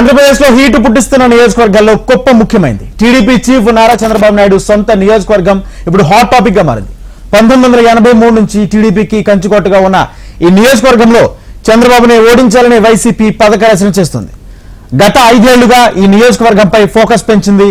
ఆంధ్రప్రదేశ్లో హీటు పుట్టిస్తున్న నియోజకవర్గాల్లో కుప్పం ముఖ్యమైంది. టీడీపీ చీఫ్ నారా చంద్రబాబు నాయుడు సొంత నియోజకవర్గం ఇప్పుడు హాట్ టాపిక్ గా మారింది. 1983 నుంచి టీడీపీకి కంచుకోటగా ఉన్న ఈ నియోజకవర్గంలో చంద్రబాబుని ఓడించాలనే వైసీపీ పథక రచన చేస్తుంది. గత 5 ఏళ్లుగా ఈ నియోజకవర్గంపై ఫోకస్ పెంచింది.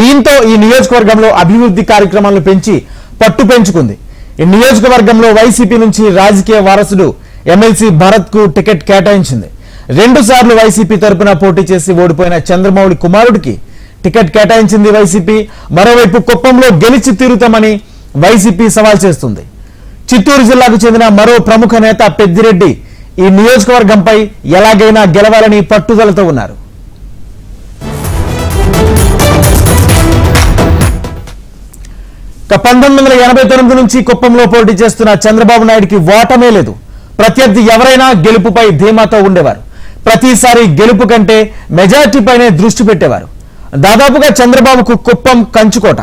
దీంతో ఈ నియోజకవర్గంలో అభివృద్ధి కార్యక్రమాలను పెంచి పట్టు పెంచుకుంది. ఈ నియోజకవర్గంలో వైసీపీ నుంచి రాజకీయ వారసుడు ఎమ్మెల్సీ భరత్ కు టికెట్ కేటాయించింది. 2 సార్లు వైసీపీ తరపున పోటీ చేసి ఓడిపోయిన చంద్రమౌళి కుమారుడికి టికెట్ కేటాయించింది వైసీపీ. మరోవైపు కుప్పంలో గెలిచి తీరుతామని వైసీపీ సవాల్ చేస్తుంది. చిత్తూరు జిల్లాకు చెందిన మరో ప్రముఖ నేత పెద్దిరెడ్డి ఈ నియోజకవర్గంపై ఎలాగైనా గెలవాలని పట్టుదలతో ఉన్నారు. ఇక 1989 నుంచి కుప్పంలో పోటీ చేస్తున్న చంద్రబాబు నాయుడికి ఓటమే లేదు. ప్రత్యర్థి ఎవరైనా గెలుపుపై ధీమాతో ఉండేవారు. ప్రతిసారి గెలుపు కంటే మెజార్టీపైనే దృష్టి పెట్టేవారు. దాదాపుగా చంద్రబాబుకు కుప్పం కంచుకోట.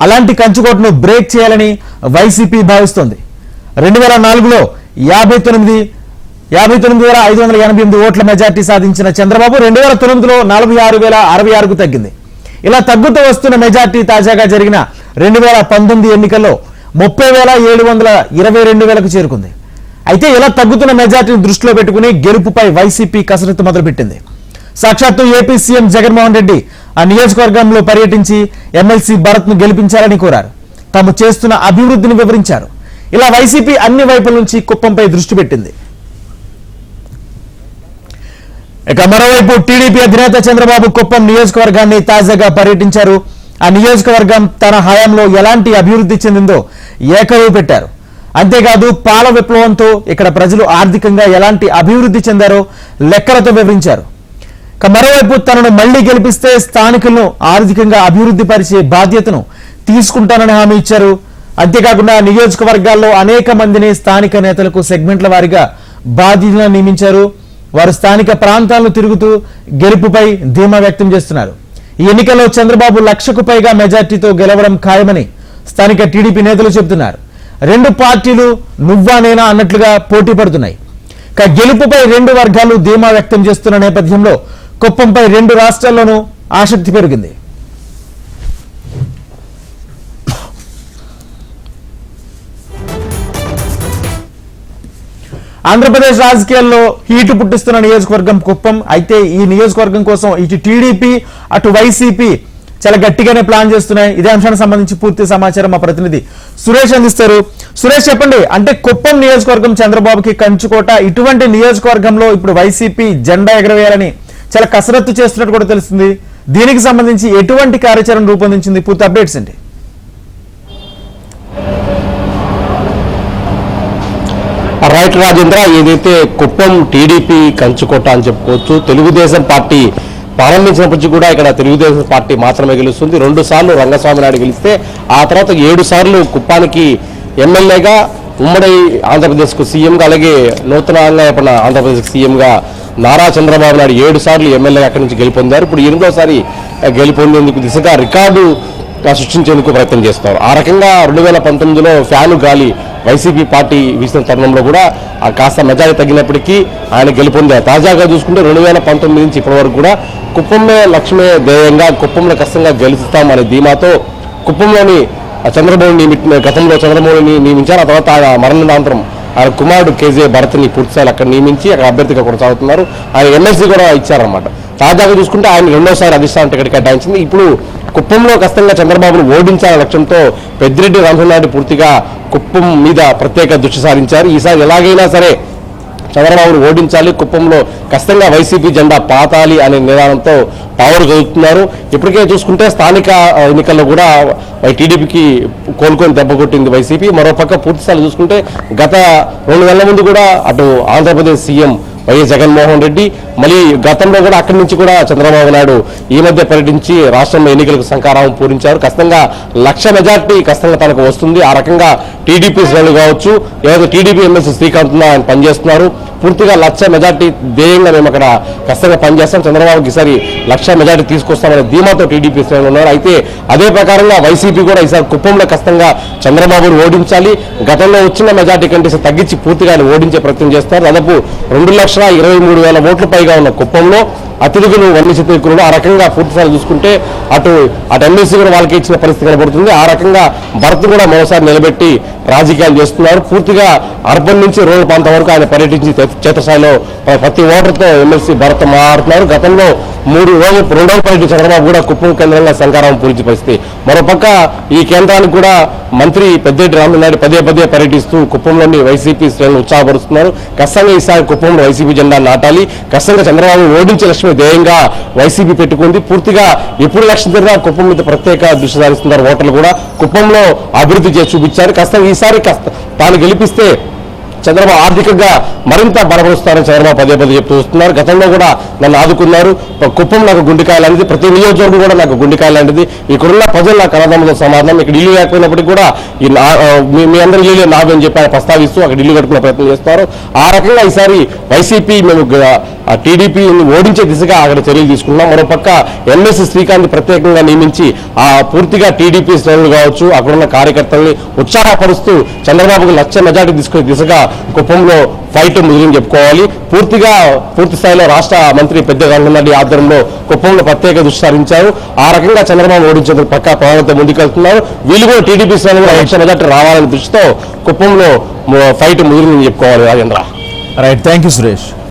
అలాంటి కంచుకోటను బ్రేక్ చేయాలని వైసీపీ భావిస్తోంది. 2004లో 59,588 ఓట్ల మెజార్టీ సాధించిన చంద్రబాబు 2009లో 46,066కు తగ్గింది. ఇలా తగ్గుతూ వస్తున్న మెజార్టీ తాజాగా జరిగిన 2019 ఎన్నికల్లో 30,722కు చేరుకుంది. అయితే ఇలా తగ్గుతున్న మెజార్టీని దృష్టిలో పెట్టుకుని గెలుపుపై వైసీపీ కసరత్తు మొదలుపెట్టింది. సాక్షాత్తు ఏపీ సీఎం జగన్మోహన్ రెడ్డి ఆ నియోజకవర్గంలో పర్యటించి ఎమ్మెల్సీ భరత్ ను గెలిపించాలని కోరారు. తాము చేస్తున్న అభివృద్ధిని వివరించారు. ఇలా వైసీపీ అన్ని వైపుల నుంచి కుప్పంపై దృష్టి పెట్టింది. ఇక మరోవైపు టీడీపీ అధినేత చంద్రబాబు కుప్పం నియోజకవర్గాన్ని తాజాగా పర్యటించారు. ఆ నియోజకవర్గం తన హయాంలో ఎలాంటి అభివృద్ధి చెందిందో ఏకరువు పెట్టారు. అంతేకాదు పాల విప్లవంతో ఇక్కడ ప్రజలు ఆర్థికంగా ఎలాంటి అభివృద్ధి చెందారో లెక్కలతో వివరించారు. మరోవైపు తనను మళ్లీ గెలిపిస్తే స్థానికులను ఆర్థికంగా అభివృద్ధి పరిచే బాధ్యతను తీసుకుంటానని హామీ ఇచ్చారు. అంతేకాకుండా నియోజకవర్గాల్లో అనేక మందిని స్థానిక నేతలకు సెగ్మెంట్ల వారీగా బాధ్యతలను నియమించారు. వారు స్థానిక ప్రాంతాలను తిరుగుతూ గెలుపుపై ధీమా వ్యక్తం చేస్తున్నారు. ఈ ఎన్నికల్లో చంద్రబాబు 1,00,000కు పైగా మెజార్టీతో గెలవడం ఖాయమని స్థానిక టీడీపీ నేతలు చెబుతున్నారు. 2 పార్టీలు నువ్వా నేనా అన్నట్లుగా పోటీ పడుతున్నాయి. గెలుపుపై 2 వర్గాలు ధీమా వ్యక్తం చేస్తున్న నేపథ్యంలో కుప్పంపై 2 రాష్ట్రాల్లోనూ ఆసక్తి పెరిగింది. ఆంధ్రప్రదేశ్ రాజకీయాల్లో హీటు పుట్టిస్తున్న నియోజకవర్గం కుప్పం. అయితే ఈ నియోజకవర్గం కోసం ఇటు టీడీపీ అటు వైసీపీ చాలా గట్టిగానే ప్లాన్ చేస్తున్నాయి. ఇదే అంశానికి సంబంధించి పూర్తి సమాచారం మా ప్రతినిధి సురేష్ అందిస్తారు. సురేష్, చెప్పండి, అంటే కుప్పం నియోజకవర్గం చంద్రబాబుకి కంచుకోట. ఇటువంటి నియోజకవర్గంలో ఇప్పుడు వైసీపీ జెండా ఎగరవేయాలని చాలా కసరత్తు చేస్తున్నట్టు కూడా తెలుస్తుంది. దీనికి సంబంధించి ఎటువంటి కార్యాచరణ రూపొందించింది? పూర్తి అప్డేట్స్ ఏంటి? రైట్ రాజేంద్ర, ఏదైతే కుప్పం టీడీపీ కంచుకోట అని చెప్పుకోవచ్చు. తెలుగుదేశం పార్టీ ప్రారంభించినప్పటి నుంచి కూడా ఇక్కడ తెలుగుదేశం పార్టీ మాత్రమే గెలుస్తుంది. 2 సార్లు రంగస్వామి నాయుడు గెలిస్తే ఆ తర్వాత 7 సార్లు కుప్పానికి ఎమ్మెల్యేగా, ఉమ్మడి ఆంధ్రప్రదేశ్కు సీఎంగా, అలాగే నూతనంగా ఏర్పడిన ఆంధ్రప్రదేశ్కి సీఎంగా నారా చంద్రబాబు నాయుడు 7 సార్లు ఎమ్మెల్యేగా అక్కడి నుంచి గెలుపొందారు. ఇప్పుడు 8వసారి గెలుపొందేందుకు దిశగా రికార్డు సృష్టించేందుకు ప్రయత్నం చేస్తున్నారు. ఆ రకంగా 2019లో ఫ్యాను గాలి వైసీపీ పార్టీ వీసిన తరుణంలో కూడా కాస్త మెజారిటీ తగ్గినప్పటికీ ఆయన గెలుపొందారు. తాజాగా చూసుకుంటే 2019 నుంచి ఇప్పటి వరకు కూడా కుప్పమే లక్ష్మే ధ్యేయంగా, కుప్పంలో కష్టంగా గెలుస్తామనే ధీమాతో కుప్పంలోని గతంలో చంద్రమౌళిని నియమించారు. ఆ తర్వాత ఆయన మరణానంతరం ఆయన కుమారుడు కేజే భరత్ని పూర్తిస్థాయిలో అక్కడ నియమించి అక్కడ అభ్యర్థిగా కొనసాగుతున్నారు. ఆయన ఎమ్మెల్సీ కూడా ఇచ్చారన్నమాట. తాజాగా చూసుకుంటే ఆయన 2వసారి అధిష్టానం టికెట్ కేటాయించింది. ఇప్పుడు కుప్పంలో కష్టంగా చంద్రబాబును ఓడించాలనే లక్ష్యంతో పెద్దిరెడ్డి రామచంద్రారెడ్డి పూర్తిగా కుప్పం మీద ప్రత్యేక దృష్టి సారించారు. ఈసారి ఎలాగైనా సరే చంద్రబాబును ఓడించాలి, కుప్పంలో కష్టంగా వైసీపీ జెండా పాతాలి అనే నిదానంతో పావులు కదుపుతున్నారు. ఇప్పటికే చూసుకుంటే స్థానిక ఎన్నికల్లో కూడా టీడీపీకి కోలుకొని దెబ్బ కొట్టింది వైసీపీ. మరోపక్క పూర్తిస్థాయిలో చూసుకుంటే గత 2 నెలల ముందు కూడా అటు ఆంధ్రప్రదేశ్ సీఎం వైఎస్ జగన్మోహన్ రెడ్డి, మళ్ళీ గతంలో కూడా అక్కడి నుంచి కూడా చంద్రబాబు నాయుడు ఈ మధ్య పర్యటించి రాష్ట్రంలో ఎన్నికలకు శంఖారావం పూరించారు. కష్టంగా 1,00,000 మెజార్టీ కష్టంగా తనకు వస్తుంది. ఆ రకంగా టీడీపీ శ్రేణులు కావచ్చు, ఏదైతే టీడీపీ ఎమ్మెల్సీ శ్రీకాంత్ ఆయన పనిచేస్తున్నారు. పూర్తిగా 1,00,000 మెజార్టీ ధ్యేయంగా మేము అక్కడ కష్టంగా పనిచేస్తాం, చంద్రబాబుకి ఈసారి 1,00,000 మెజార్టీ తీసుకొస్తామనే ధీమాతో టీడీపీ శ్రేణులు ఉన్నారు. అయితే అదే ప్రకారంగా వైసీపీ కూడా ఈసారి కుప్పంలో కష్టంగా చంద్రబాబును ఓడించాలి, గతంలో వచ్చిన మెజార్టీ కంటే తగ్గించి పూర్తిగా ఓడించే ప్రయత్నం చేస్తారు. దాదాపు 2,23,000 ఓట్ల పైగా ఉమ్మడిగా ఉన్న కుప్పంలో అతిథులు వన్యచిత్రీకులు ఆ రకంగా పూర్తిసారి చూసుకుంటే అటు ఎమ్మెల్సీ కూడా వాళ్ళకి ఇచ్చిన పరిస్థితి కనబడుతుంది. ఆ రకంగా భరత్ కూడా మరోసారి నిలబెట్టి రాజకీయాలు చేస్తున్నారు. పూర్తిగా అర్బన్ నుంచి రూరల్ ప్రాంతం వరకు ఆయన పర్యటించి క్షేత్రస్థాయిలో ప్రతి ఓటర్తో ఎమ్మెల్సీ భరత్ మాట్లాడుతున్నారు. గతంలో 3 రోజులు పర్యటన చంద్రబాబు కూడా కుప్పం కేంద్రంగా శంకారావం పూరించే పరిస్థితి. మరోపక్క ఈ కేంద్రానికి కూడా మంత్రి పెద్దిరెడ్డి రామచంద్రారెడ్డి పదే పర్యటిస్తూ కుప్పంలోని వైసీపీ శ్రేణులు ఉత్సాహపరుస్తున్నారు. ఖచ్చితంగా ఈసారి కుప్పంలో వైసీపీ జెండా నాటాలి, ఖచ్చితంగా చంద్రబాబు ఓడించే లక్ష్యమే ధ్యేయంగా వైసీపీ పెట్టుకుంది. పూర్తిగా ఎప్పుడు లక్ష్యం జరిగినా కుప్పం మీద ప్రత్యేక దృష్టి సారిస్తున్నారు ఓటర్లు కూడా. కుప్పంలో అభివృద్ధి చేసి చూపించారు. ఖచ్చితంగా ఈసారి తాను గెలిపిస్తే చంద్రబాబు ఆర్థికంగా మరింత బలపరుస్తారని చంద్రబాబు పదే చెప్తూ వస్తున్నారు. గతంలో కూడా నన్ను ఆదుకున్నారు, కుప్పం నాకు గుండెకాయ లాంటిది, ప్రతి నియోజకవర్గం కూడా నాకు గుండెకాయ లాంటిది, ఇక్కడున్న ప్రజలు నాకు అన్నదమ్ములతో సమాధానం, ఇక్కడ ఇల్లు లేకపోయినప్పటికీ కూడా మీ అందరి ఇల్లు నావని చెప్పి ఆయన ప్రస్తావిస్తూ అక్కడ ఇల్లు కట్టుకునే ప్రయత్నం చేస్తారు. ఆ రకంగా ఈసారి వైసీపీ మేము టీడీపీని ఓడించే దిశగా అక్కడ చర్యలు తీసుకున్నాం. మరోపక్క ఎమ్మెల్సీ శ్రీకాంత్ ప్రత్యేకంగా నియమించి పూర్తిగా టీడీపీ శ్రేణులు కావచ్చు అక్కడున్న కార్యకర్తల్ని ఉత్సాహపరుస్తూ చంద్రబాబుకు లక్ష మెజార్టీ తీసుకునే దిశగా కుప్పంలో ఫైట్ ముగిని చెప్పుకోవాలి. పూర్తి స్థాయిలో రాష్ట్ర మంత్రి పెద్దిరెడ్డి రామచంద్రారెడ్డి ఆధ్వర్యంలో కుప్పంలో ప్రత్యేక దృష్టి సారించారు. ఆ రకంగా చంద్రబాబు ఓడించేందుకు పక్కా ప్రణాళికతో ముందుకెళ్తున్నారు. వీళ్ళు కూడా టీడీపీ శ్రేణులు లక్ష మెజార్టీ రావాలని దృష్టితో కుప్పంలో ఫైట్ ముగిని చెప్పుకోవాలి. Rajendra. Right, thank you Suresh.